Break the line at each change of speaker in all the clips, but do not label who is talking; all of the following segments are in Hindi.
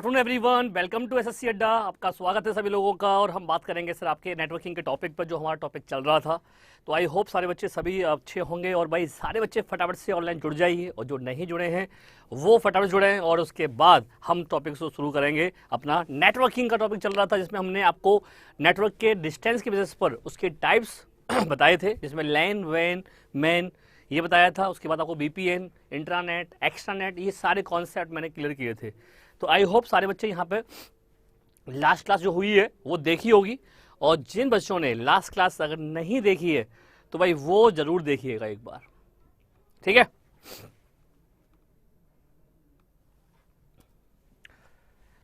Afternoon everyone, welcome to SSC Adda. आपका स्वागत है सभी लोगों का। और हम बात करेंगे सर आपके नेटवर्किंग के टॉपिक पर, जो हमारा टॉपिक चल रहा था। तो आई होप सारे बच्चे सभी अच्छे होंगे। और भाई सारे बच्चे फटाफट से ऑनलाइन जुड़ जाइए, और जो नहीं जुड़े हैं वो फटाफट जुड़ें। और उसके बाद हम टॉपिक को शुरू करेंगे। अपना नेटवर्किंग का टॉपिक चल रहा था, जिसमें हमने आपको नेटवर्क के डिस्टेंस के बेसिस पर उसके टाइप्स बताए थे, जिसमें लैन, वैन, मैन ये बताया था। उसके बाद आपको VPN, इंट्रानेट, एक्स्ट्रानेट, ये सारे कॉन्सेप्ट मैंने क्लियर किए थे। तो आई होप सारे बच्चे यहाँ पे लास्ट क्लास जो हुई है वो देखी होगी। और जिन बच्चों ने लास्ट क्लास अगर नहीं देखी है तो भाई वो जरूर देखिएगा एक बार, ठीक है।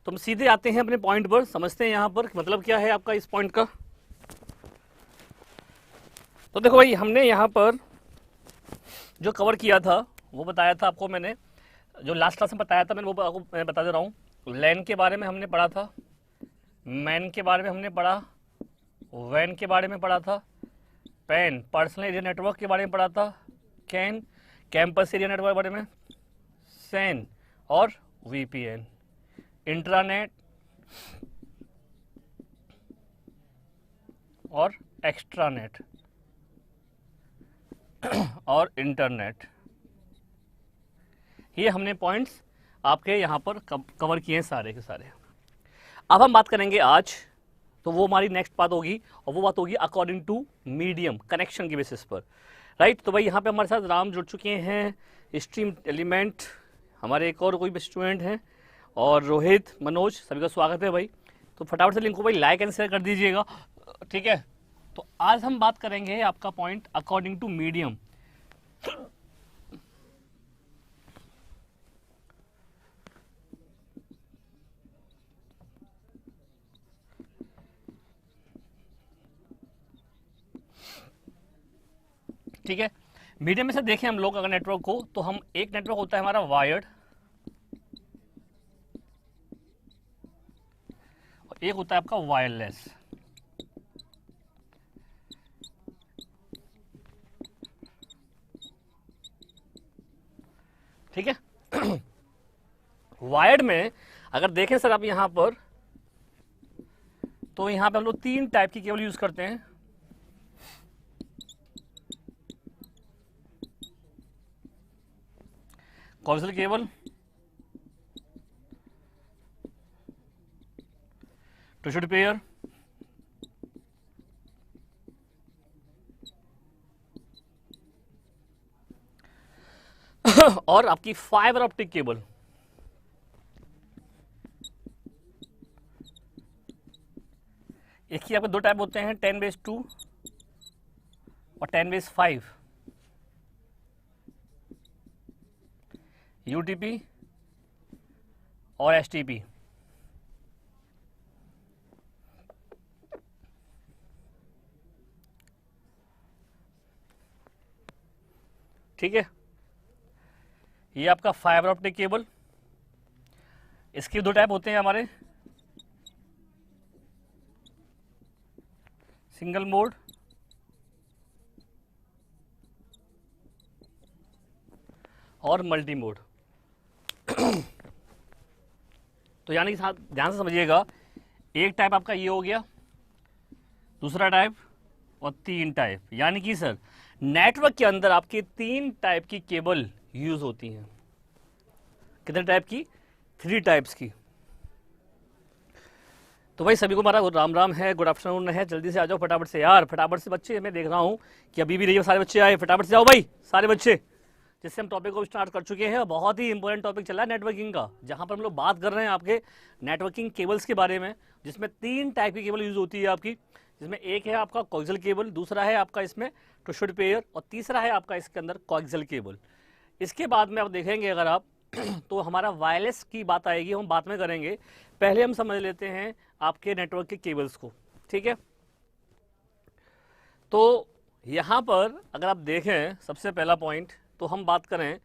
तो हम सीधे आते हैं अपने पॉइंट पर, समझते हैं यहाँ पर मतलब क्या है आपका इस पॉइंट का। तो देखो भाई, हमने यहाँ पर जो कवर किया था वो बताया था आपको मैंने, जो लास्ट क्लास में बताया था मैंने, वो आपको मैं बता दे रहा हूँ। लैन के बारे में हमने पढ़ा था, मैन के बारे में हमने पढ़ा, वैन के बारे में पढ़ा था, पैन पर्सनल एरिया नेटवर्क के बारे में पढ़ा था, कैन कैंपस एरिया नेटवर्क के बारे में, सैन और VPN, इंट्रानेट और एक्स्ट्रानेट और इंटरनेट। ये हमने पॉइंट्स आपके यहाँ पर कवर किए हैं सारे के सारे। अब हम बात करेंगे आज, तो वो हमारी नेक्स्ट बात होगी, और वो बात होगी अकॉर्डिंग टू मीडियम कनेक्शन के बेसिस पर, राइट। तो भाई यहाँ पे हमारे साथ राम जुड़ चुके हैं, स्ट्रीम एलिमेंट हमारे एक और कोई स्टूडेंट हैं, और रोहित, मनोज, सभी का स्वागत है भाई। तो फटाफट से लिंक को भाई लाइक एंड शेयर कर दीजिएगा, ठीक है। तो आज हम बात करेंगे आपका पॉइंट अकॉर्डिंग टू मीडियम। ठीक है, मीडियम में से देखें हम लोग अगर नेटवर्क को, तो हम एक नेटवर्क होता है हमारा वायर्ड, और एक होता है आपका वायरलेस। ठीक है। वायर्ड में अगर देखें सर आप यहां पर, तो यहां पे हम लोग 3 टाइप की केबल यूज करते हैं। कॉक्सियल केबल, टिश्यू पेयर, और आपकी फाइबर ऑप्टिक केबल। इसकी आपके 2 टाइप होते हैं, 10/2 और 10/5, UTP और STP। ठीक है, ये आपका फाइबर ऑप्टिक केबल। इसके 2 टाइप होते हैं हमारे, सिंगल मोड और मल्टी मोड। तो यानी कि साथ ध्यान से समझिएगा, एक टाइप आपका ये हो गया, दूसरा टाइप और 3 टाइप। यानी कि सर नेटवर्क के अंदर आपके 3 टाइप की केबल यूज होती हैं। कितने टाइप की? 3 टाइप्स की। तो भाई सभी को हमारा राम राम है, गुड आफ्टरनून है। जल्दी से आ जाओ फटाफट से यार, फटाफट से बच्चे। मैं देख रहा हूँ कि अभी भी नहीं सारे बच्चे आए, फटाफट से आओ भाई सारे बच्चे, जिससे हम टॉपिक को स्टार्ट कर चुके हैं। बहुत ही इंपॉर्टेंट टॉपिक चल रहा है नेटवर्किंग का, जहां पर हम लोग बात कर रहे हैं आपके नेटवर्किंग केबल्स के बारे में, जिसमें 3 टाइप की केबल यूज होती है आपकी। जिसमें एक है आपका कोएक्सियल केबल, दूसरा है आपका इसमें टिश्यू पेयर, और तीसरा है आपका इसके अंदर कोएक्सियल केबल। इसके बाद में आप देखेंगे अगर आप तो हमारा वायरलेस की बात आएगी, हम बाद में करेंगे। पहले हम समझ लेते हैं आपके नेटवर्क के केबल्स को, ठीक है। तो यहाँ पर अगर आप देखें सबसे पहला पॉइंट, तो हम बात करें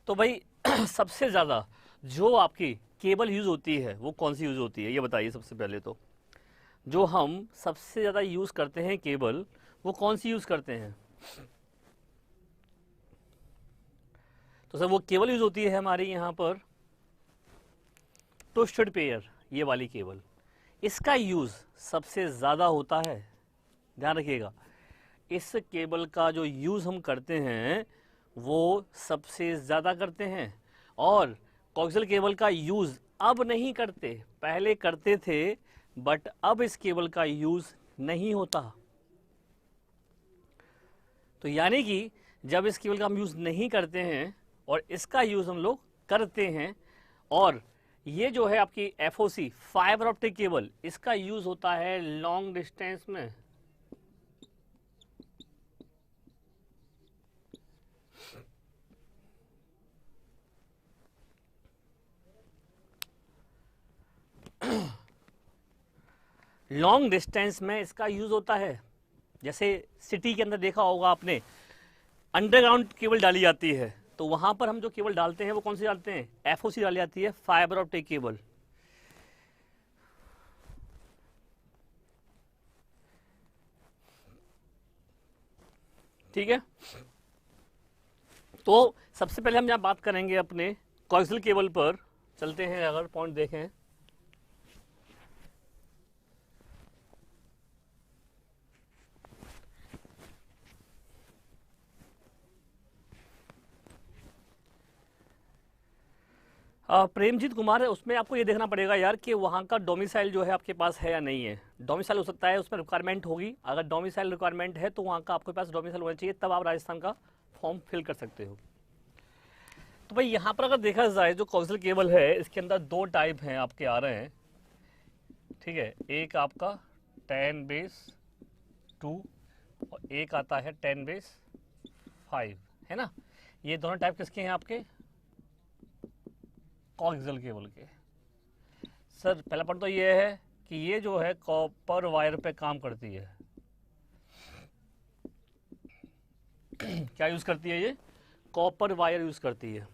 तो भाई सबसे ज़्यादा जो आपकी केबल यूज़ होती है वो कौन सी यूज़ होती है, ये बताइए। सबसे पहले तो जो हम सबसे ज़्यादा यूज़ करते हैं केबल, वो कौन सी यूज़ करते हैं? तो सर वो केबल यूज़ होती है हमारी यहाँ पर ट्विस्टेड पेयर, ये वाली केबल, इसका यूज़ सबसे ज़्यादा होता है। ध्यान रखिएगा, इस केबल का जो यूज़ हम करते हैं वो सबसे ज़्यादा करते हैं। और कोएक्सियल केबल का यूज़ अब नहीं करते, पहले करते थे, बट अब इस केबल का यूज़ नहीं होता। तो यानी कि जब इस केबल का हम यूज़ नहीं करते हैं और इसका यूज़ हम लोग करते हैं, और ये जो है आपकी FOC फाइबर ऑप्टिक केबल, इसका यूज़ होता है लॉन्ग डिस्टेंस में। लॉन्ग डिस्टेंस में इसका यूज़ होता है। जैसे सिटी के अंदर देखा होगा आपने, अंडरग्राउंड केबल डाली जाती है, तो वहां पर हम जो केबल डालते हैं वो कौन सी डालते हैं? FOC डाली जाती है, फाइबर ऑप्टिक केबल। ठीक है, तो सबसे पहले हम यहाँ बात करेंगे अपने कोएक्सियल केबल पर चलते हैं। अगर पॉइंट देखें, प्रेमजीत कुमार है, उसमें आपको ये देखना पड़ेगा यार कि वहाँ का डोमिसाइल जो है आपके पास है या नहीं है। डोमिसाइल हो सकता है उसमें रिक्वायरमेंट होगी, अगर डोमिसाइल रिक्वायरमेंट है तो वहाँ का आपके पास डोमिसाइल होना चाहिए, तब आप राजस्थान का फॉर्म फिल कर सकते हो। तो भाई यहाँ पर अगर देखा जाए जो कोएक्सियल केबल है, इसके अंदर दो टाइप हैं आपके आ रहे हैं। ठीक है, एक आपका 10⁻² और एक आता है 10⁻5, है ना। ये दोनों टाइप किसके हैं आपके? कोएक्सियल केबल के। सर पहला पॉइंट तो ये है कि ये जो है कॉपर वायर पे काम करती है। क्या यूज करती है ये? कॉपर वायर यूज करती है।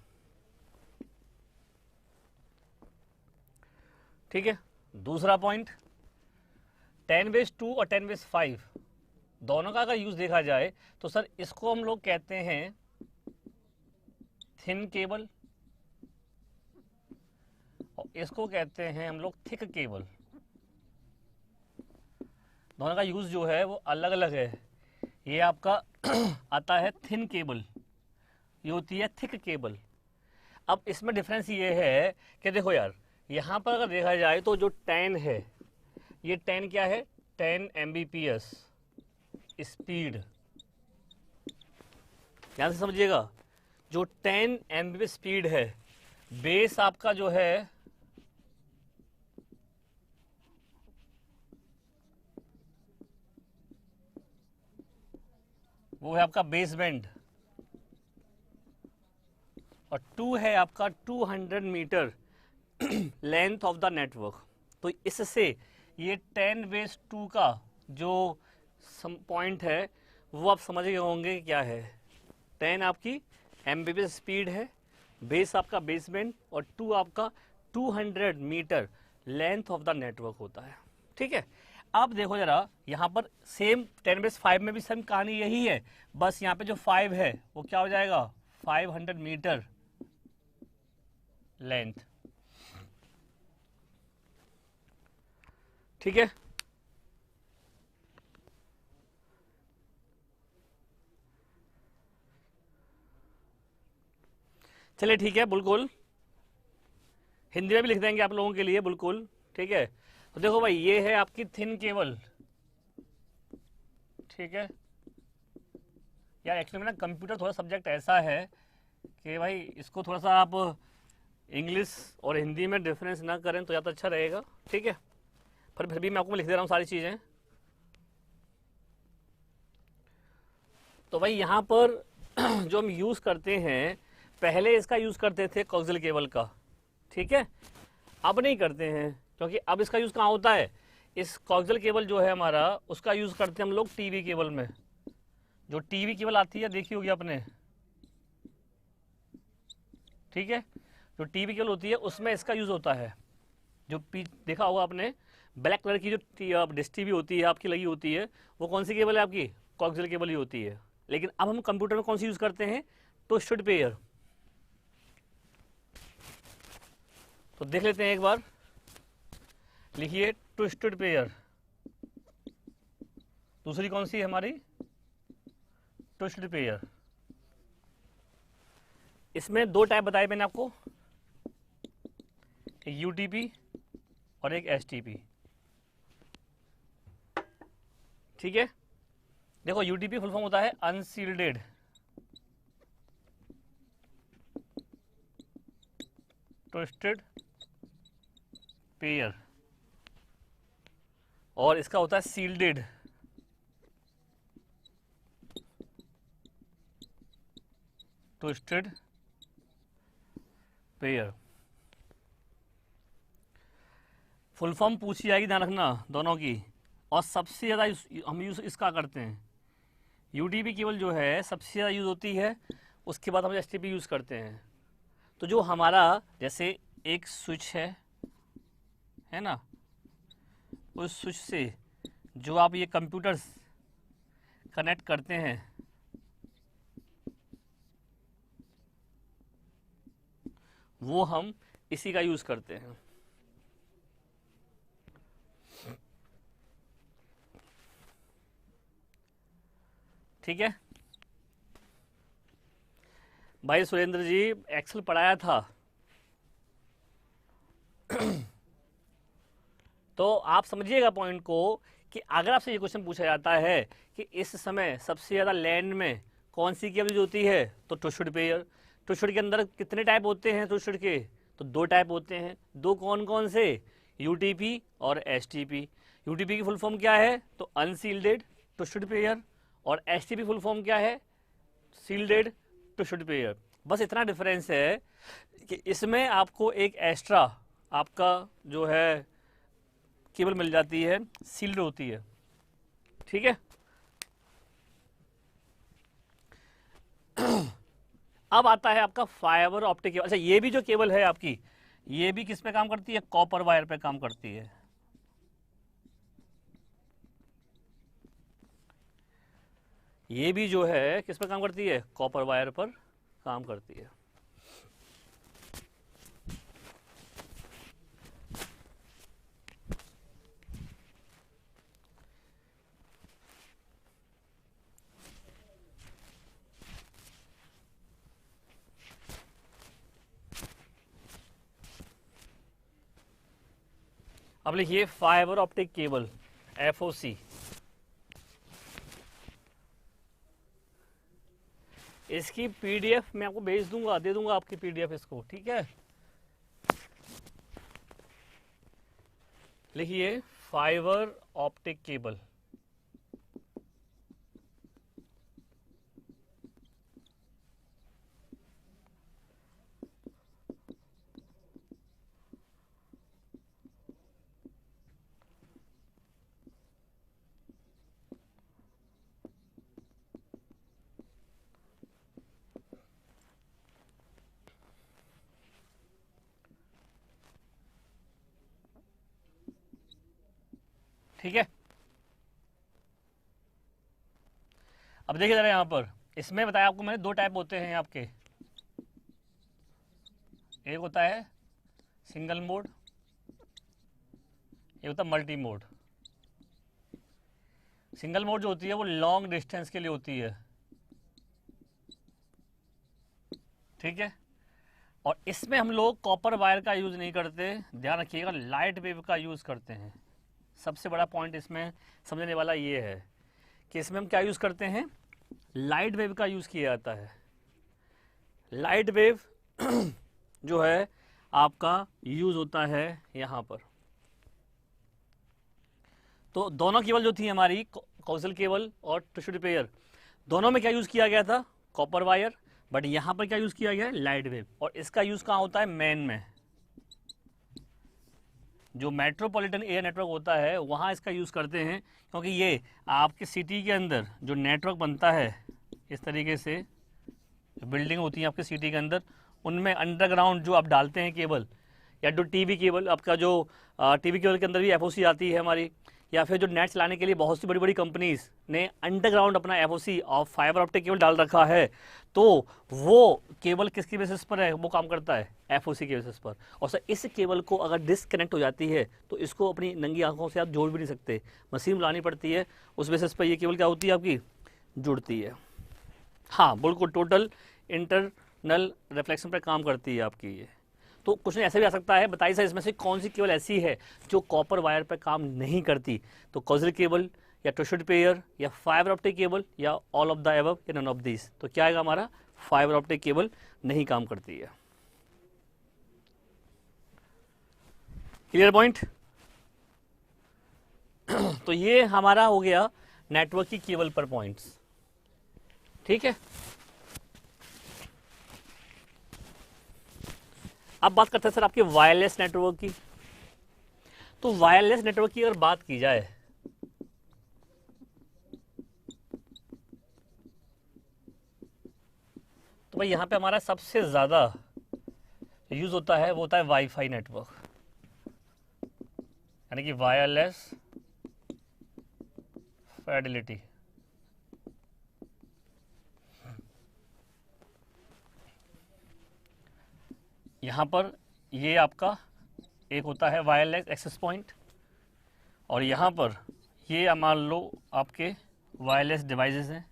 ठीक है, दूसरा पॉइंट 10⁻² और 10⁻5 दोनों का अगर यूज देखा जाए तो सर इसको हम लोग कहते हैं थिन केबल और इसको कहते हैं हम लोग थिक केबल। दोनों का यूज जो है वो अलग अलग है। ये आपका आता है थिन केबल, ये होती है थिक केबल। अब इसमें डिफरेंस ये है कि देखो यार, यहाँ पर अगर देखा जाए तो जो 10 है, ये 10 क्या है? 10 Mbps स्पीड। ध्यान से समझिएगा, जो 10 Mbps स्पीड है, बेस आपका जो है वो है आपका बेस बैंड, और 2 है आपका 200 meter length of the network. तो इससे ये 10⁻² का जो पॉइंट है वो आप समझ गए होंगे क्या है। 10 आपकी Mbps स्पीड है, बेस आपका बेस बैंड, और 2 आपका 200 meter length of the network होता है। ठीक है, अब देखो जरा, यहाँ पर सेम 10⁻5 में भी सेम कहानी यही है, बस यहाँ पे जो 5 है वो क्या हो जाएगा? 500 मीटर लेंथ। ठीक है, चलिए ठीक है, बिल्कुल हिंदी में भी लिख देंगे आप लोगों के लिए, बिल्कुल ठीक है। तो देखो भाई, ये है आपकी थिन केबल। ठीक है यार, एक्चुअली में ना कंप्यूटर थोड़ा सब्जेक्ट ऐसा है कि भाई इसको थोड़ा सा आप इंग्लिश और हिंदी में डिफरेंस ना करें तो ज़्यादा अच्छा रहेगा। ठीक है, पर फिर भी मैं आपको लिख दे रहा हूँ सारी चीज़ें। तो भाई यहाँ पर जो हम यूज़ करते हैं, पहले इसका यूज़ करते थे कोएक्सियल केबल का, ठीक है, अब नहीं करते हैं, क्योंकि अब इसका यूज़ कहाँ होता है? इस कोएक्सियल केबल जो है हमारा, उसका यूज़ करते हैं हम लोग टीवी केबल में। जो टीवी केबल आती है देखी होगी आपने, ठीक है, जो टीवी केबल होती है उसमें इसका यूज़ होता है। जो देखा होगा आपने, ब्लैक कलर की जो डिश टीवी होती है आपकी लगी होती है, वो कौन सी केबल है आपकी? कोएक्सियल केबल ही होती है। लेकिन अब हम कंप्यूटर में कौन सी यूज़ करते हैं? Twisted pair. तो देख लेते हैं एक बार, लिखिए ट्विस्टेड पेयर। दूसरी कौन सी है हमारी, ट्विस्टेड पेयर। इसमें दो टाइप बताए मैंने आपको, एक यूटीपी और एक एसटीपी। ठीक है, देखो यूटीपी फुल फॉर्म होता है अनसील्डेड ट्विस्टेड पेयर, और इसका होता है shielded twisted pair. Full form पूछी जाएगी, ध्यान रखना दोनों की। और सबसे ज़्यादा हम यूज़ इसका करते हैं, यूटीपी केबल जो है सबसे ज़्यादा यूज़ होती है, उसके बाद हम एसटीपी यूज़ करते हैं। तो जो हमारा जैसे एक स्विच है ना, उस स्विच से जो आप ये कंप्यूटर्स कनेक्ट करते हैं, वो हम इसी का यूज़ करते हैं। ठीक है भाई, सुरेंद्र जी एक्सेल पढ़ाया था तो आप समझिएगा पॉइंट को, कि अगर आपसे ये क्वेश्चन पूछा जाता है कि इस समय सबसे ज़्यादा लैंड में कौन सी केबल यूज होती है, तो ट्विस्टेड पेयर। ट्विस्टेड के अंदर कितने टाइप होते हैं ट्विस्टेड के, तो दो टाइप होते हैं। दो कौन कौन से, यूटीपी और एसटीपी। यूटीपी की फुल फॉर्म क्या है, तो अनसील्डेड ट्विस्टेड पेयर, और एसटीपी फुल फॉर्म क्या है, सील्डेड ट्विस्टेड पेयर। बस इतना डिफरेंस है कि इसमें आपको एक एक्स्ट्रा आपका जो है केबल मिल जाती है, सील्ड होती है। ठीक है, अब आता है आपका फाइबर ऑप्टिक केबल। अच्छा, ये भी जो केबल है आपकी, ये भी किस पे काम करती है, कॉपर वायर पे काम करती है। ये भी जो है किस पे काम करती है, कॉपर वायर पर काम करती है। अब लिखिए फाइबर ऑप्टिक केबल, एफओसी। इसकी पीडीएफ मैं आपको भेज दूंगा, दे दूंगा आपकी पीडीएफ इसको। ठीक है, लिखिए फाइबर ऑप्टिक केबल। ठीक है, अब देखिए जरा, यहां पर इसमें बताया आपको मैंने, दो टाइप होते हैं आपके। एक होता है सिंगल मोड, एक होता है मल्टी मोड। सिंगल मोड जो होती है वो लॉन्ग डिस्टेंस के लिए होती है। ठीक है, और इसमें हम लोग कॉपर वायर का यूज़ नहीं करते, ध्यान रखिएगा, लाइट वेव का यूज़ करते हैं। सबसे बड़ा पॉइंट इसमें समझने वाला ये है कि इसमें हम क्या यूज़ करते हैं, लाइट वेव का यूज़ किया जाता है। लाइट वेव जो है आपका यूज़ होता है यहाँ पर। तो दोनों केबल जो थी हमारी, कौशल केबल और ट्विस्टेड पेयर, दोनों में क्या यूज़ किया गया था, कॉपर वायर। बट यहाँ पर क्या यूज़ किया गया है, लाइट वेव। और इसका यूज़ कहाँ होता है, मेन में। जो मेट्रोपॉलिटन एरिया नेटवर्क होता है वहाँ इसका यूज़ करते हैं, क्योंकि ये आपके सिटी के अंदर जो नेटवर्क बनता है, इस तरीके से बिल्डिंग होती है आपके सिटी के अंदर, उनमें अंडरग्राउंड जो आप डालते हैं केबल, या जो टीवी केबल, आपका जो टीवी केबल के अंदर भी एफओसी आती है हमारी, या फिर जो नेट चलाने के लिए बहुत सी बड़ी बड़ी कंपनीज ने अंडरग्राउंड अपना एफओसी और फाइबर ऑप्टिक केबल डाल रखा है, तो वो केबल किसकी बेसिस पर है, वो काम करता है एफओसी के बेसिस पर। और सर इस केबल को अगर डिसकनेक्ट हो जाती है तो इसको अपनी नंगी आंखों से आप जोड़ भी नहीं सकते, मशीन लानी पड़ती है, उस बेसिस पर ये केबल क्या होती है आपकी, जुड़ती है। हाँ बिल्कुल, टोटल इंटरनल रिफ्लेक्शन पर काम करती है आपकी ये। तो क्वेश्चन ऐसे भी आ सकता है, बताइए सर इसमें से कौन सी केबल ऐसी है जो कॉपर वायर पर काम नहीं करती, तो कॉक्सियल केबल या टेस्टेड पेयर या फाइबर ऑप्टिक केबल या ऑल ऑफ द अबव या नन ऑफ दिस। तो क्या आएगा हमारा, फाइबर ऑप्टिक केबल नहीं काम करती है। Clear point. तो ये हमारा हो गया नेटवर्क की केबल पर पॉइंट्स, ठीक है। अब बात करते हैं सर आपके वायरलेस नेटवर्क की। तो वायरलेस नेटवर्क की अगर बात की जाए तो भाई यहां पे हमारा सबसे ज्यादा यूज होता है वो होता है वाईफाई नेटवर्क, यानी कि वायरलेस फिडेलिटी। यहाँ पर ये आपका एक होता है वायरलेस एक्सेस पॉइंट, और यहाँ पर ये मान लो आपके वायरलेस डिवाइसेस हैं।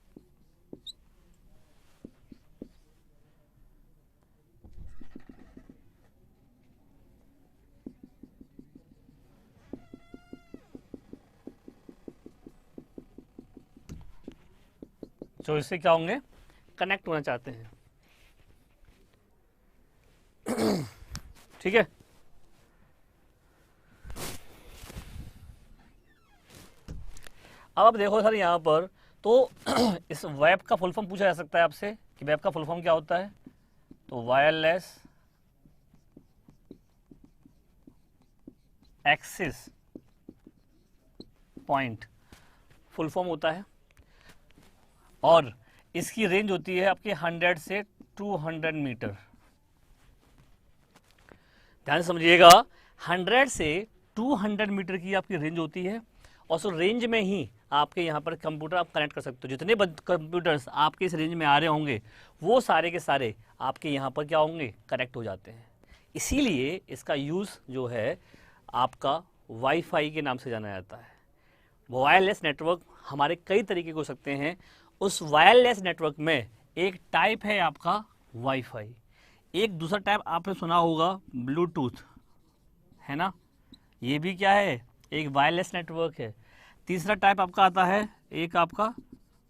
जो इससे क्या होंगे, कनेक्ट होना चाहते हैं, ठीक है। अब आप देखो सर यहाँ पर तो इस वेब का फुल फॉर्म पूछा जा सकता है आपसे कि वेब का फुल फॉर्म क्या होता है, तो wireless access point full form होता है, और इसकी रेंज होती है आपके 100 से 200 मीटर। ध्यान से समझिएगा, 100 से 200 मीटर की आपकी रेंज होती है, और उस रेंज में ही आपके यहाँ पर कंप्यूटर आप कनेक्ट कर सकते हो। जितने कंप्यूटर्स आपके इस रेंज में आ रहे होंगे वो सारे के सारे आपके यहाँ पर क्या होंगे, कनेक्ट हो जाते हैं। इसीलिए इसका यूज़ जो है आपका वाईफाई के नाम से जाना जाता है। वायरलेस नेटवर्क हमारे कई तरीके हो सकते हैं। उस वायरलेस नेटवर्क में एक टाइप है आपका वाईफाई, एक दूसरा टाइप आपने सुना होगा ब्लूटूथ, है ना, ये भी क्या है, एक वायरलेस नेटवर्क है। तीसरा टाइप आपका आता है एक आपका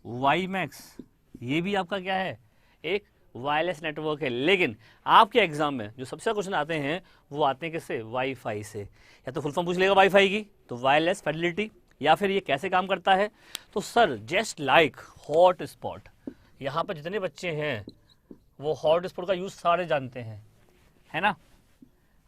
वाईमैक्स, ये भी आपका क्या है, एक वायरलेस नेटवर्क है। लेकिन आपके एग्जाम में जो सबसे ज़्यादा क्वेश्चन आते हैं वो आते हैं किससे, वाईफाई से। या तो फुल फॉर्म पूछ लेगा वाईफाई की, तो वायरलेस फिडेलिटी, या फिर ये कैसे काम करता है, तो sir just like hot spot. यहाँ पर जितने बच्चे हैं वो हॉट स्पॉट का यूज़ सारे जानते हैं, है ना।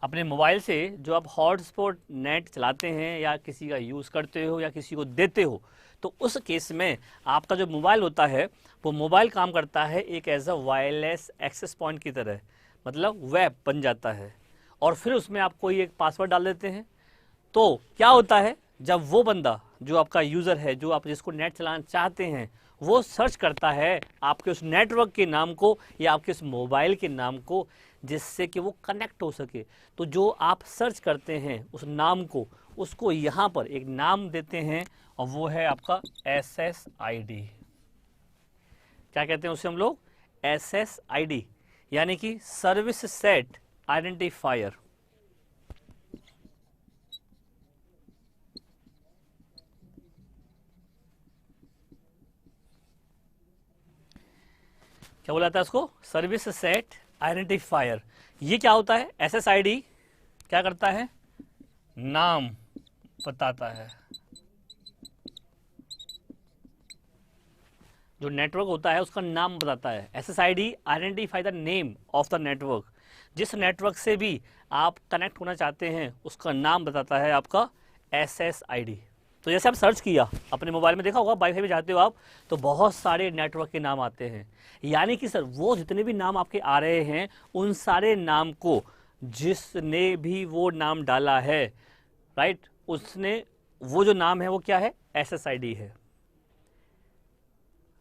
अपने मोबाइल से जो आप हॉट स्पॉट नेट चलाते हैं या किसी का यूज़ करते हो या किसी को देते हो, तो उस केस में आपका जो मोबाइल होता है वो मोबाइल काम करता है एक as a wireless access point की तरह, मतलब वेब बन जाता है। और फिर उसमें आप कोई एक पासवर्ड डाल देते हैं, तो क्या होता है, जब वो बंदा जो आपका यूज़र है, जो आप जिसको नेट चलाना चाहते हैं, वो सर्च करता है आपके उस नेटवर्क के नाम को या आपके उस मोबाइल के नाम को, जिससे कि वो कनेक्ट हो सके। तो जो आप सर्च करते हैं उस नाम को, उसको यहाँ पर एक नाम देते हैं, और वो है आपका SSID। क्या कहते हैं उसे हम लोग, SSID, यानी कि सर्विस सेट आइडेंटिफायर। क्या बोला था इसको, सर्विस सेट आइडेंटिफायर। ये क्या होता है, SSID क्या करता है, नाम बताता है। जो नेटवर्क होता है उसका नाम बताता है। SSID identify the name of the network. जिस नेटवर्क से भी आप कनेक्ट होना चाहते हैं उसका नाम बताता है आपका SSID। तो जैसे आप सर्च किया अपने मोबाइल में, देखा होगा वाईफाई में जाते हो आप तो बहुत सारे नेटवर्क के नाम आते हैं, यानी कि सर वो जितने भी नाम आपके आ रहे हैं उन सारे नाम को जिसने भी वो नाम डाला है, राइट, उसने वो जो नाम है वो क्या है, SSID है।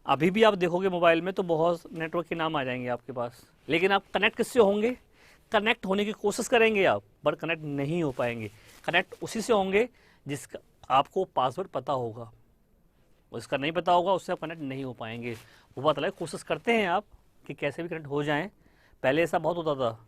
अभी भी आप देखोगे मोबाइल में तो बहुत नेटवर्क के नाम आ जाएंगे आपके पास, लेकिन आप कनेक्ट किससे होंगे, कनेक्ट होने की कोशिश करेंगे आप, पर कनेक्ट नहीं हो पाएंगे। कनेक्ट उसी से होंगे जिसका आपको पासवर्ड पता होगा, उसका नहीं पता होगा उससे आप कनेक्ट नहीं हो पाएंगे। वो बात अलग, कोशिश करते हैं आप कि कैसे भी कनेक्ट हो जाएं। पहले ऐसा बहुत होता था,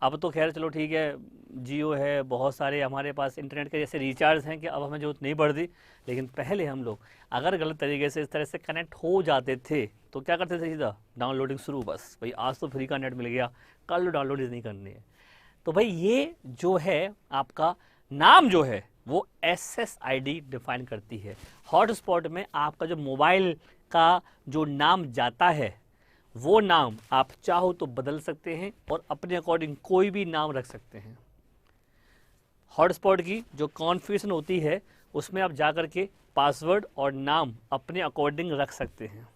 अब तो खैर चलो ठीक है, जियो है, बहुत सारे हमारे पास इंटरनेट के जैसे रिचार्ज हैं कि अब हमें जरूरत नहीं पड़ती। लेकिन पहले हम लोग अगर गलत तरीके से इस तरह से कनेक्ट हो जाते थे तो क्या करते थे, सीधा डाउनलोडिंग शुरू, बस भाई आज तो फ्री का नेट मिल गया, कल डाउनलोड नहीं करनी है। तो भाई ये जो है आपका नाम जो है वो SSID डिफाइन करती है। हॉटस्पॉट में आपका जो मोबाइल का जो नाम जाता है वो नाम आप चाहो तो बदल सकते हैं और अपने अकॉर्डिंग कोई भी नाम रख सकते हैं। हॉटस्पॉट की जो कॉन्फ़िगरेशन होती है उसमें आप जाकर के पासवर्ड और नाम अपने अकॉर्डिंग रख सकते हैं।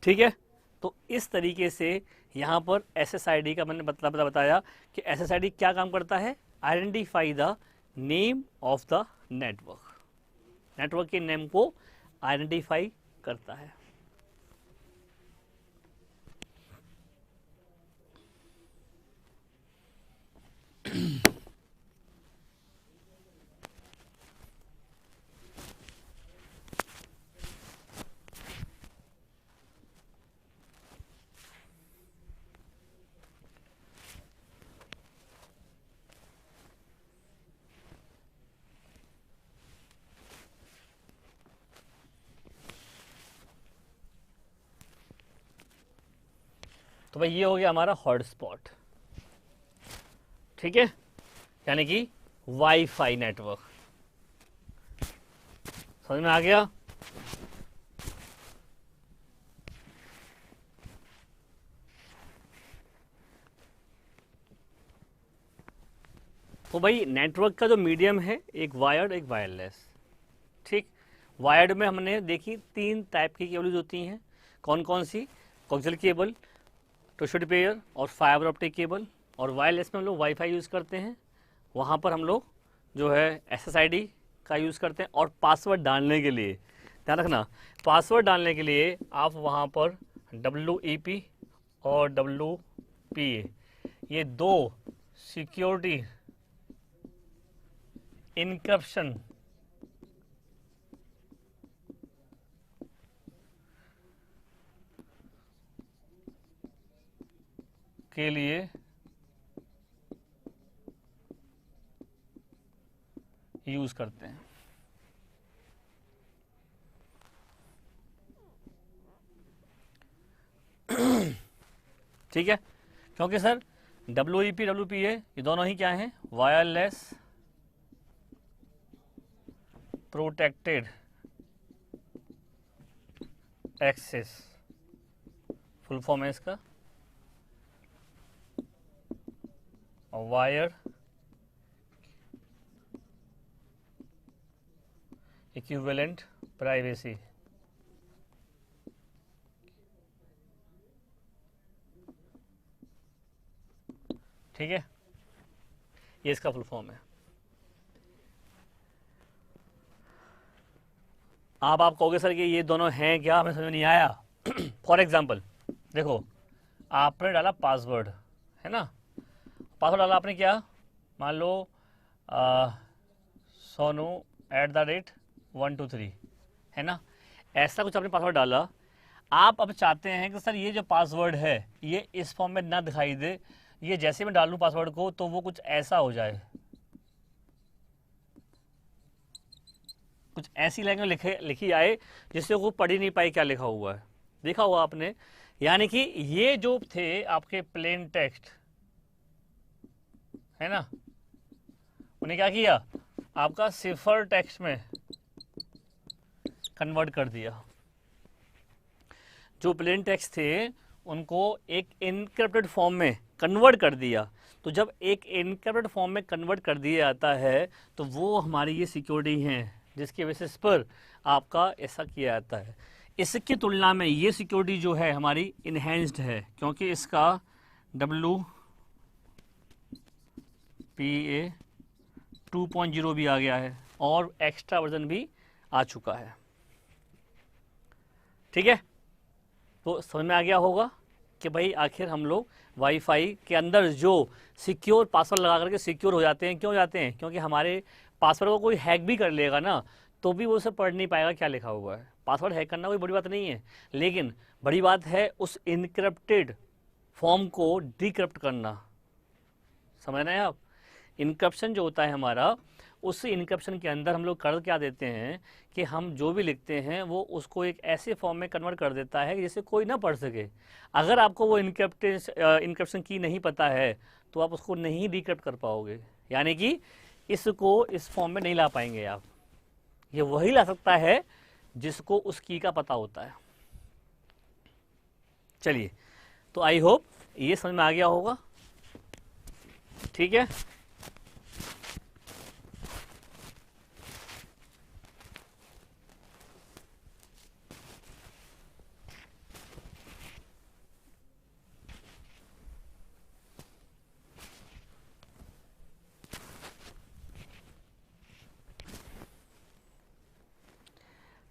ठीक है, तो इस तरीके से यहाँ पर SSID का मैंने बताया कि SSID क्या काम करता है, identify the name of the network, network के नेम को आइडेंटिफाई करता है। तो भाई ये हो गया हमारा हॉटस्पॉट, ठीक है, यानी कि वाईफाई नेटवर्क। समझ में आ गया। तो भाई नेटवर्क का जो मीडियम है, एक वायर्ड एक वायरलेस। ठीक, वायर्ड में हमने देखी 3 टाइप की केबल होती हैं, कौन कौन सी, कोक्सियल केबल, टोशड पेयर और फाइबर ऑप्टिक केबल। और वायरलेस में हम लोग वाईफाई यूज़ करते हैं, वहाँ पर हम लोग जो है SSID का यूज़ करते हैं। और पासवर्ड डालने के लिए ध्यान रखना, पासवर्ड डालने के लिए आप वहाँ पर WEP और WPA, ये 2 सिक्योरिटी इनक्रप्शन के लिए यूज करते हैं। ठीक है, क्योंकि सर WEP WPA ये दोनों ही क्या हैं, wireless protected access, full form है इसका, वायर इक्विवेलेंट प्राइवेसी। ठीक है, ये इसका फुल फॉर्म है। आप कहोगे सर कि ये दोनों हैं क्या, हमें समझ नहीं आया। फॉर एग्जाम्पल देखो, आपने डाला पासवर्ड, है ना, पासवर्ड डाला आपने क्या, मान लो Sonu@123, है ना, ऐसा कुछ आपने पासवर्ड डाला। आप अब चाहते हैं कि सर ये जो पासवर्ड है ये इस फॉर्म में ना दिखाई दे, ये जैसे मैं डाल लूँ पासवर्ड को तो वो कुछ ऐसा हो जाए, कुछ ऐसी लैंग्वेज लिखी आए जिससे वो पढ़ ही नहीं पाए क्या लिखा हुआ है। देखा हुआ आपने, यानी कि ये जो थे आपके प्लेन टेक्स्ट, है ना, उन्हें क्या किया, आपका सिफर टेक्स्ट में कन्वर्ट कर दिया। जो प्लेन टेक्स्ट थे उनको एक इनक्रिप्टेड फॉर्म में कन्वर्ट कर दिया। तो जब एक इनक्रिप्टेड फॉर्म में कन्वर्ट कर दिया जाता है तो वो हमारी ये सिक्योरिटी हैं जिसके बेसिस पर आपका ऐसा किया जाता है। इसकी तुलना में ये सिक्योरिटी जो है हमारी इनहेंस्ड है, क्योंकि इसका WPA 2.0 भी आ गया है और एक्स्ट्रा वर्जन भी आ चुका है। ठीक है, तो समझ में आ गया होगा कि भाई आखिर हम लोग वाईफाई के अंदर जो सिक्योर पासवर्ड लगा करके सिक्योर हो जाते हैं, क्यों जाते हैं? क्योंकि हमारे पासवर्ड को कोई हैक भी कर लेगा ना, तो भी वो उसे पढ़ नहीं पाएगा क्या लिखा हुआ है। पासवर्ड हैक करना कोई बड़ी बात नहीं है, लेकिन बड़ी बात है उस इनक्रिप्टेड फॉर्म को डिक्रिप्ट करना। समझ रहे हैं आप? इनक्रप्शन जो होता है हमारा, उस इनक्रप्शन के अंदर हम लोग कर क्या देते हैं कि हम जो भी लिखते हैं वो उसको एक ऐसे फॉर्म में कन्वर्ट कर देता है जिससे कोई ना पढ़ सके। अगर आपको वो इनक्रप्शन की नहीं पता है तो आप उसको नहीं डिक्रिप्ट कर पाओगे, यानी कि इसको इस फॉर्म में नहीं ला पाएंगे आप। ये वही ला सकता है जिसको उस की का पता होता है। चलिए, तो आई होप ये समझ में आ गया होगा। ठीक है,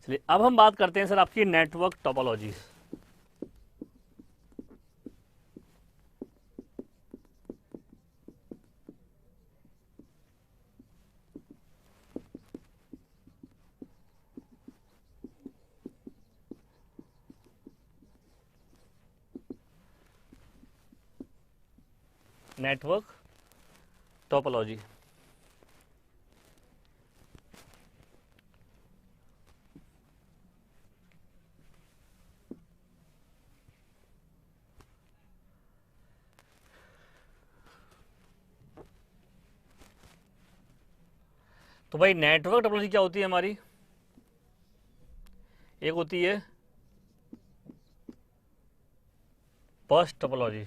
चलिए अब हम बात करते हैं सर आपकी नेटवर्क टोपोलॉजी। नेटवर्क टोपोलॉजी, तो भाई नेटवर्क टोपोलॉजी क्या होती है हमारी? एक होती है बस टोपोलॉजी।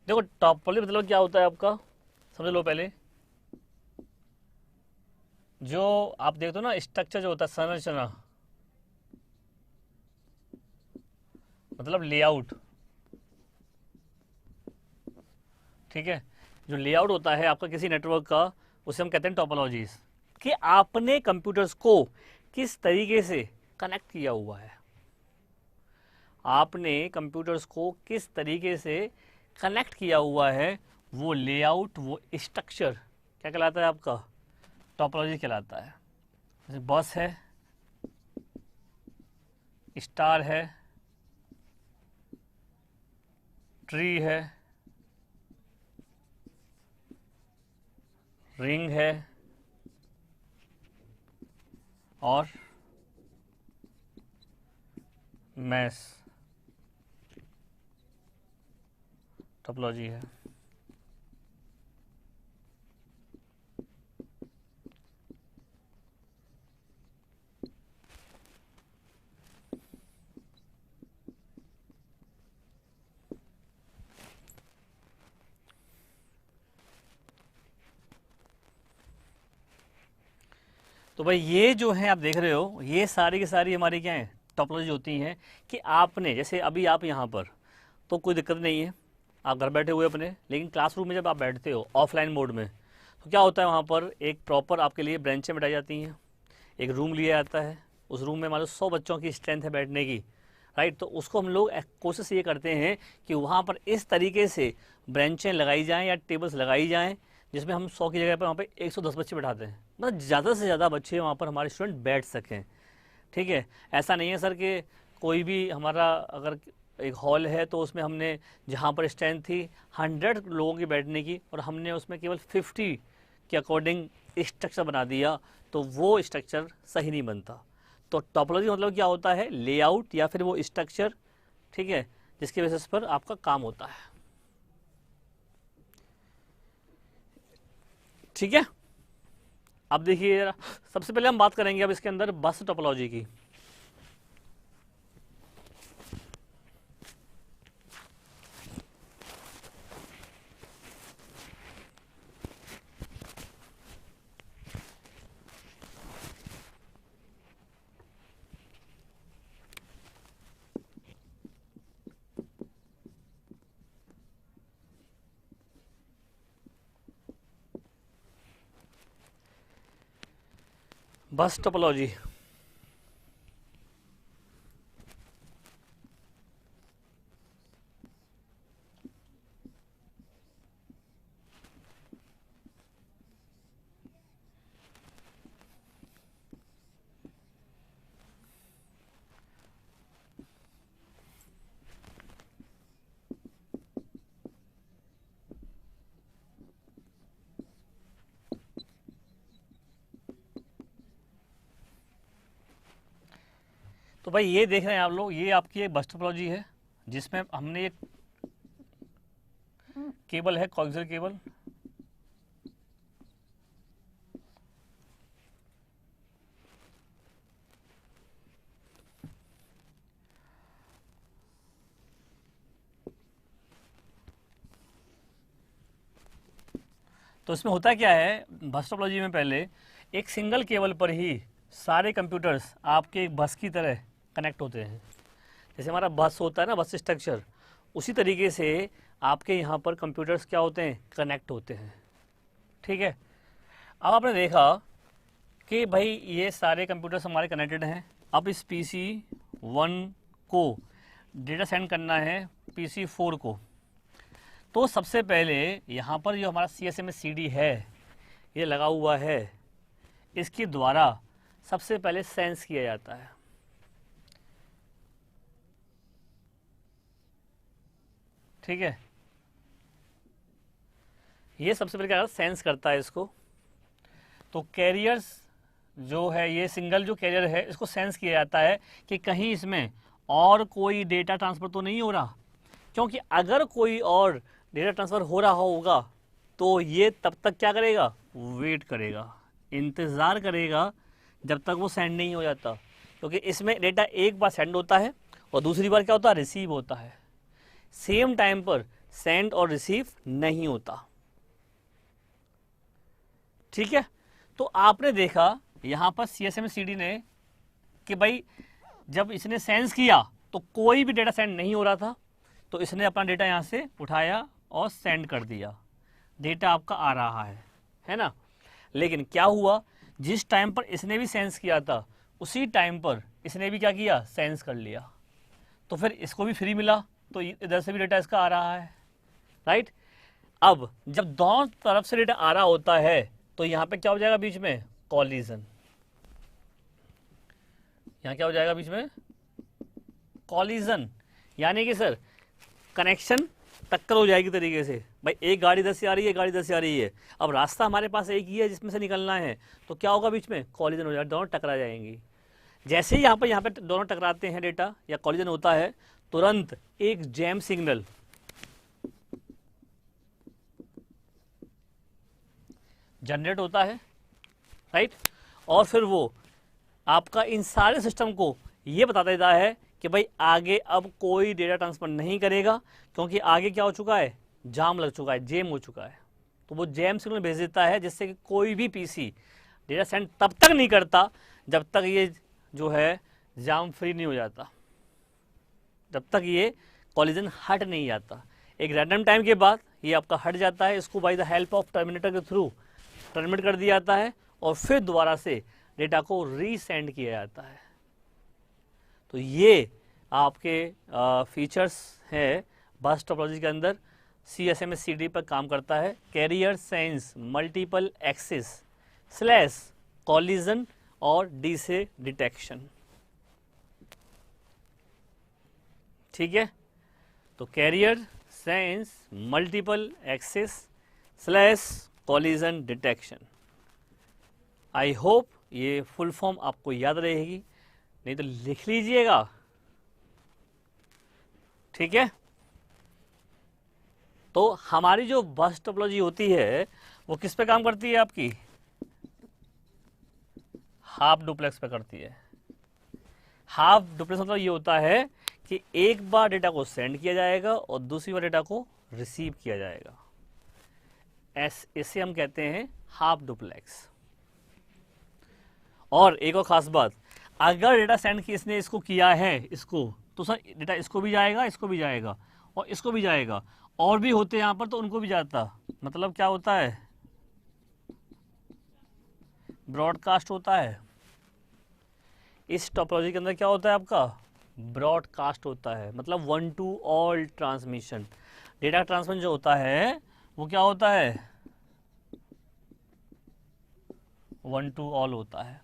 देखो टोपोलॉजी मतलब क्या होता है आपका, समझ लो पहले। जो आप देखते हो ना स्ट्रक्चर जो होता है, संरचना मतलब लेआउट। ठीक है, जो लेआउट होता है आपका किसी नेटवर्क का, उसे हम कहते हैं टोपोलॉजीज। कि आपने कंप्यूटर्स को किस तरीके से कनेक्ट किया हुआ है, आपने कंप्यूटर्स को किस तरीके से कनेक्ट किया हुआ है, वो लेआउट, वो स्ट्रक्चर क्या कहलाता है आपका? टोपोलॉजी कहलाता है। जैसे बस है, स्टार है, ट्री है, रिंग है और मैश टोपोलॉजी है। तो भाई ये जो है आप देख रहे हो, ये सारी की सारी हमारी क्या है? टोपोलॉजी होती हैं। कि आपने जैसे अभी आप यहाँ पर, तो कोई दिक्कत नहीं है, आप घर बैठे हुए अपने, लेकिन क्लासरूम में जब आप बैठते हो ऑफलाइन मोड में, तो क्या होता है वहाँ पर एक प्रॉपर आपके लिए ब्रेंचें बिठाई जाती हैं, एक रूम लिया जाता है, उस रूम में मान लो 100 बच्चों की स्ट्रेंथ है बैठने की, राइट? तो उसको हम लोग कोशिश ये करते हैं कि वहाँ पर इस तरीके से ब्रेंचें लगाई जाएँ या टेबल्स लगाई जाएँ जिसमें हम 100 की जगह पर वहाँ पे 110 बच्चे बैठाते हैं, मतलब ज़्यादा से ज़्यादा बच्चे वहाँ पर हमारे स्टूडेंट बैठ सकें। ठीक है, ऐसा नहीं है सर कि कोई भी हमारा अगर एक हॉल है तो उसमें हमने जहाँ पर स्ट्रेंथ थी 100 लोगों की बैठने की और हमने उसमें केवल 50 के अकॉर्डिंग स्ट्रक्चर बना दिया, तो वो स्ट्रक्चर सही नहीं बनता। तो टोपोलॉजी मतलब क्या होता है? लेआउट या फिर वो स्ट्रक्चर, ठीक है, जिसके बेसिस पर आपका काम होता है। ठीक है, अब देखिए जरा, सबसे पहले हम बात करेंगे अब इसके अंदर बस टोपोलॉजी की। बस टोपोलॉजी। तो भाई ये देख रहे हैं आप लोग, ये आपकी एक बस टोपोलॉजी है जिसमें हमने एक केबल है, कोएक्सियल केबल, तो इसमें होता क्या है बस टोपोलॉजी में, पहले एक सिंगल केबल पर ही सारे कंप्यूटर्स आपके एक बस की तरह कनेक्ट होते हैं। जैसे हमारा बस होता है ना, बस स्ट्रक्चर, उसी तरीके से आपके यहाँ पर कंप्यूटर्स क्या होते हैं, कनेक्ट होते हैं। ठीक है, अब आपने देखा कि भाई ये सारे कंप्यूटर्स हमारे कनेक्टेड हैं। अब इस PC1 को डेटा सेंड करना है PC4 को। तो सबसे पहले यहाँ पर जो हमारा CSMA-CD है ये लगा हुआ है, इसके द्वारा सबसे पहले सेंस किया जाता है। ठीक है, ये सबसे पहले क्या सेंस करता है इसको। तो कैरियर्स जो है, ये सिंगल जो कैरियर है इसको सेंस किया जाता है कि कहीं इसमें और कोई डेटा ट्रांसफ़र तो नहीं हो रहा, क्योंकि अगर कोई और डेटा ट्रांसफ़र हो रहा होगा तो ये तब तक क्या करेगा, वेट करेगा, इंतज़ार करेगा जब तक वो सेंड नहीं हो जाता, क्योंकि इसमें डेटा एक बार सेंड होता है और दूसरी बार क्या होता है, रिसीव होता है। सेम टाइम पर सेंड और रिसीव नहीं होता। ठीक है, तो आपने देखा यहाँ पर CSMA-CD ने कि भाई जब इसने सेंस किया तो कोई भी डेटा सेंड नहीं हो रहा था, तो इसने अपना डेटा यहाँ से उठाया और सेंड कर दिया, डेटा आपका आ रहा है ना। लेकिन क्या हुआ, जिस टाइम पर इसने भी सेंस किया था उसी टाइम पर इसने भी क्या किया, सेंस कर लिया, तो फिर इसको भी फ्री मिला, तो इधर से भी डेटा इसका आ रहा है, राइट। अब जब दोनों तरफ से डेटा आ रहा होता है तो यहाँ पे क्या हो जाएगा, बीच में कॉलिजन। यहाँ क्या हो जाएगा, बीच में कॉलिजन, यानी कि सर कनेक्शन टक्कर हो जाएगी तरीके से। भाई एक गाड़ी इधर से आ रही है, गाड़ी इधर से आ रही है, अब रास्ता हमारे पास एक ही है जिसमें से निकलना है, तो क्या होगा, बीच में कॉलिजन हो जाएगा, दोनों टकरा जाएंगी। जैसे ही यहाँ पे दोनों टकराते हैं डेटा या कॉलिजन होता है, तुरंत एक जैम सिग्नल जनरेट होता है, राइट। और फिर वो आपका इन सारे सिस्टम को ये बता देता है कि भाई आगे अब कोई डेटा ट्रांसफर नहीं करेगा, क्योंकि आगे क्या हो चुका है, जाम लग चुका है, जैम हो चुका है। तो वो जैम सिग्नल भेज देता है, जिससे कि कोई भी PC डेटा सेंड तब तक नहीं करता जब तक ये जो है जाम फ्री नहीं हो जाता, जब तक ये कॉलिजन हट नहीं जाता। एक रैंडम टाइम के बाद ये आपका हट जाता है, इसको by the help of terminator के थ्रू टर्मिनेट कर दिया जाता है और फिर दोबारा से डेटा को रीसेंड किया जाता है। तो ये आपके फीचर्स हैं बस टोपोलॉजी के अंदर। CSMA-CD पर काम करता है, carrier sense multiple access slash collision और D से डिटेक्शन। ठीक है, तो carrier sense multiple access slash collision detection. I hope ये फुल फॉर्म आपको याद रहेगी, नहीं तो लिख लीजिएगा। ठीक है, तो हमारी जो बस टोपोलॉजी होती है वो किस पे काम करती है, आपकी हाफ डुप्लेक्स पे करती है। हाफ डुप्लेक्स मतलब ये होता है कि एक बार डेटा को सेंड किया जाएगा और दूसरी बार डेटा को रिसीव किया जाएगा, इसे हम कहते हैं हाफ डुप्लेक्स। और एक और खास बात, अगर डेटा सेंड किसने इसको किया है इसको, तो सर डेटा इसको भी जाएगा, इसको भी जाएगा और इसको भी जाएगा, और भी होते हैं यहाँ पर तो उनको भी जाता। मतलब क्या होता है, ब्रॉडकास्ट होता है। इस टोपोलॉजी के अंदर क्या होता है आपका, ब्रॉडकास्ट होता है, मतलब one two all transmission. Data transmission जो होता है वो क्या होता है, वन टू ऑल होता है।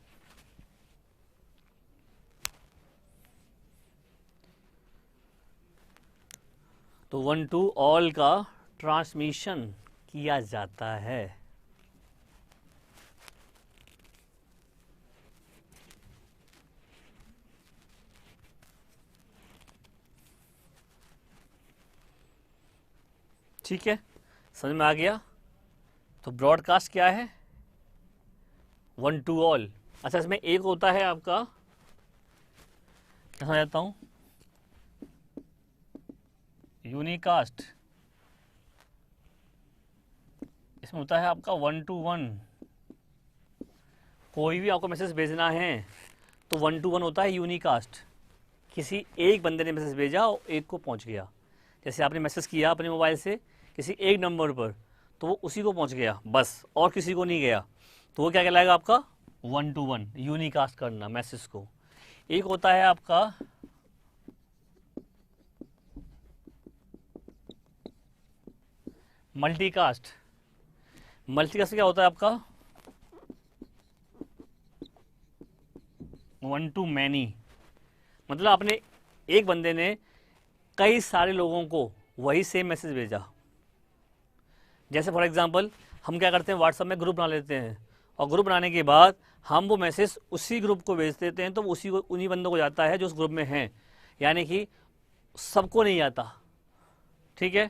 तो वन टू ऑल का ट्रांसमिशन किया जाता है। ठीक है, समझ में आ गया। तो ब्रॉडकास्ट क्या है, वन टू ऑल। अच्छा, इसमें एक होता है आपका, कहाँ जाता हूँ, यूनिकास्ट। इसमें होता है आपका वन टू वन। कोई भी आपको मैसेज भेजना है तो वन टू वन होता है यूनिकास्ट। किसी एक बंदे ने मैसेज भेजा और एक को पहुंच गया। जैसे आपने मैसेज किया अपने मोबाइल से किसी एक नंबर पर, तो वो उसी को पहुंच गया बस, और किसी को नहीं गया, तो वो क्या कहलाएगा आपका, वन टू वन, यूनिकास्ट करना मैसेज को। एक होता है आपका मल्टीकास्ट। मल्टीकास्ट क्या होता है आपका, वन टू मैनी, मतलब आपने एक बंदे ने कई सारे लोगों को वही सेम मैसेज भेजा। जैसे फॉर एग्जांपल हम क्या करते हैं, व्हाट्सएप में ग्रुप बना लेते हैं, और ग्रुप बनाने के बाद हम वो मैसेज उसी ग्रुप को भेज देते हैं, तो उसी को, उन्हीं बंदों को जाता है जो उस ग्रुप में हैं, यानी कि सबको नहीं आता। ठीक है,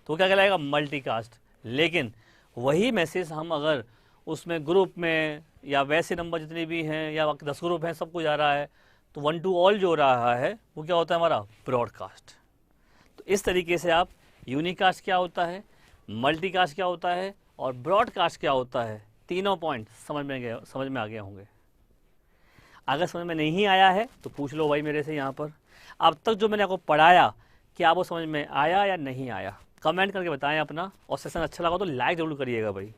तो क्या कहलाएगा, मल्टीकास्ट। लेकिन वही मैसेज हम अगर उसमें ग्रुप में या वैसे नंबर जितने भी हैं या 10 ग्रुप हैं सबको जा रहा है, तो वन टू ऑल जो रहा है वो क्या होता है हमारा, ब्रॉडकास्ट। तो इस तरीके से आप यूनिकास्ट क्या होता है, मल्टीकास्ट क्या होता है और ब्रॉडकास्ट क्या होता है, तीनों पॉइंट समझ में आ गए होंगे। अगर समझ में नहीं आया है तो पूछ लो भाई मेरे से यहाँ पर। अब तक जो मैंने आपको पढ़ाया क्या वो समझ में आया या नहीं आया, कमेंट करके बताएं अपना। और सेशन अच्छा लगा तो लाइक जरूर करिएगा भाई।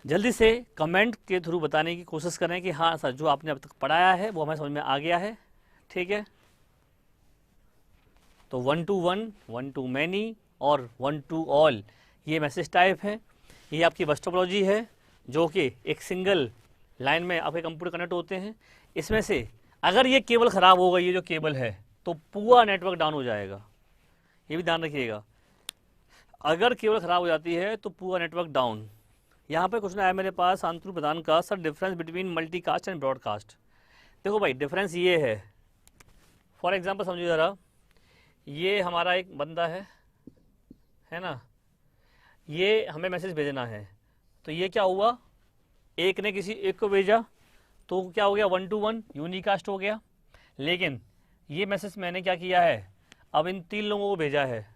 जल्दी से कमेंट के थ्रू बताने की कोशिश करें कि हाँ सर जो आपने अब तक पढ़ाया है वो हमें समझ में आ गया है। ठीक है, तो one two one, one two many और वन टू ऑल ये मैसेज टाइप है। ये आपकी बस टोपोलॉजी है जो कि एक सिंगल लाइन में आपके कंप्यूटर कनेक्ट होते हैं। इसमें से अगर ये केबल ख़राब हो गई, ये जो केबल है, तो पूरा नेटवर्क डाउन हो जाएगा। ये भी ध्यान रखिएगा, अगर केबल ख़राब हो जाती है तो पूरा नेटवर्क डाउन। यहाँ पे क्वेश्चन आया मेरे पास शांतनु प्रधान का, sir difference between multicast and broadcast. देखो भाई डिफरेंस ये है, फॉर एग्जांपल समझिए ज़रा, ये हमारा एक बंदा है ना, ये हमें मैसेज भेजना है, तो ये क्या हुआ, एक ने किसी एक को भेजा तो क्या हो गया, वन टू वन यूनिकास्ट हो गया। लेकिन ये मैसेज मैंने क्या किया है, अब इन 3 लोगों को भेजा है,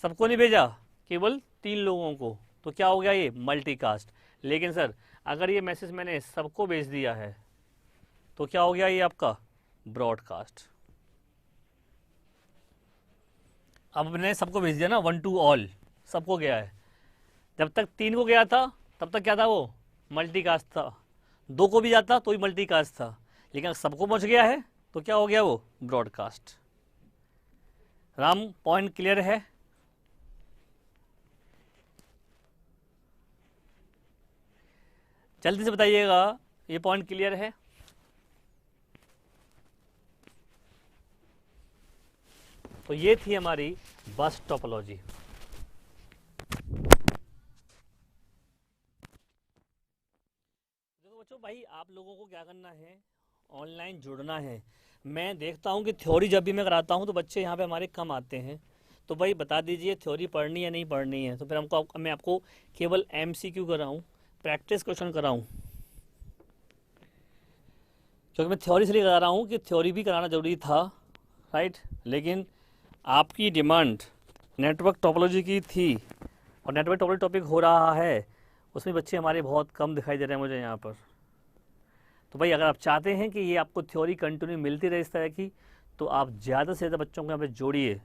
सबको नहीं भेजा, केवल 3 लोगों को, तो क्या हो गया ये मल्टीकास्ट। लेकिन सर अगर ये मैसेज मैंने सबको भेज दिया है तो क्या हो गया ये आपका ब्रॉडकास्ट। अब मैंने सबको भेज दिया ना, वन टू ऑल सबको गया है। जब तक 3 को गया था तब तक क्या था, वो मल्टीकास्ट था। 2 को भी जाता तो ही मल्टीकास्ट था, लेकिन सबको पहुंच गया है तो क्या हो गया, वो ब्रॉडकास्ट। राम पॉइंट क्लियर है? जल्दी से बताइएगा, ये पॉइंट क्लियर है? तो ये थी हमारी बस टोपोलॉजी। देखो बच्चों, भाई आप लोगों को क्या करना है, ऑनलाइन जुड़ना है। मैं देखता हूँ कि थ्योरी जब भी मैं कराता हूँ तो बच्चे यहाँ पे हमारे कम आते हैं, तो भाई बता दीजिए थ्योरी पढ़नी है नहीं पढ़नी है, तो फिर मैं आपको केवल MCQ कराऊँ, प्रैक्टिस क्वेश्चन कराऊँ, क्योंकि मैं थ्योरी इसलिए करा रहा हूँ कि थ्योरी भी कराना ज़रूरी था, राइट। लेकिन आपकी डिमांड नेटवर्क टोपोलॉजी की थी और नेटवर्क टोपोलॉजी टॉपिक हो रहा है, उसमें बच्चे हमारे बहुत कम दिखाई दे रहे हैं मुझे यहाँ पर। तो भाई अगर आप चाहते हैं कि ये आपको थ्योरी कंटिन्यू मिलती रहे इस तरह की, तो आप ज़्यादा से ज़्यादा बच्चों को यहाँ पे जोड़िए,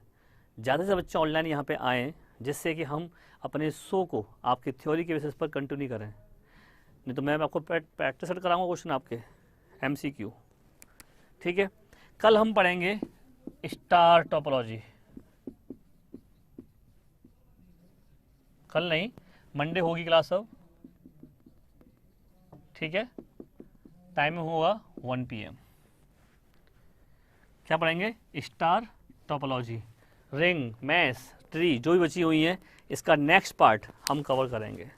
ज़्यादा से बच्चे ऑनलाइन यहाँ पे आएँ, जिससे कि हम अपने शो को आपकी थ्योरी के बेसिस पर कंटिन्यू करें। नहीं तो मैं आपको प्रैक्टिस सेट कराऊंगा क्वेश्चन आपके MCQ। ठीक है, कल हम पढ़ेंगे स्टार टोपोलॉजी। कल नहीं, मंडे होगी क्लास अब। ठीक है, टाइम होगा 1 PM। क्या पढ़ेंगे? Star topology. Ring, mesh, tree जो भी बची हुई हैं, इसका नेक्स्ट पार्ट हम कवर करेंगे।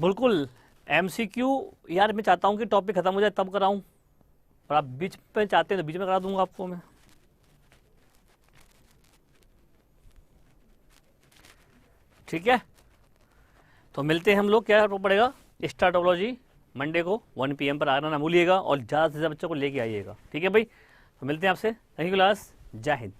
बिल्कुल MCQ यार, मैं चाहता हूँ कि टॉपिक खत्म हो जाए तब कराऊं, और आप बीच में चाहते हैं तो बीच में करा दूंगा आपको मैं। ठीक है, तो मिलते हैं हम लोग। क्या पड़ेगा? स्टार टोपोलॉजी मंडे को 1 PM पर आना ना भूलिएगा, और ज़्यादा से ज़्यादा बच्चों को लेके आइएगा। ठीक है भाई, तो मिलते हैं आपसे। थैंक यू क्लास, जय हिंद।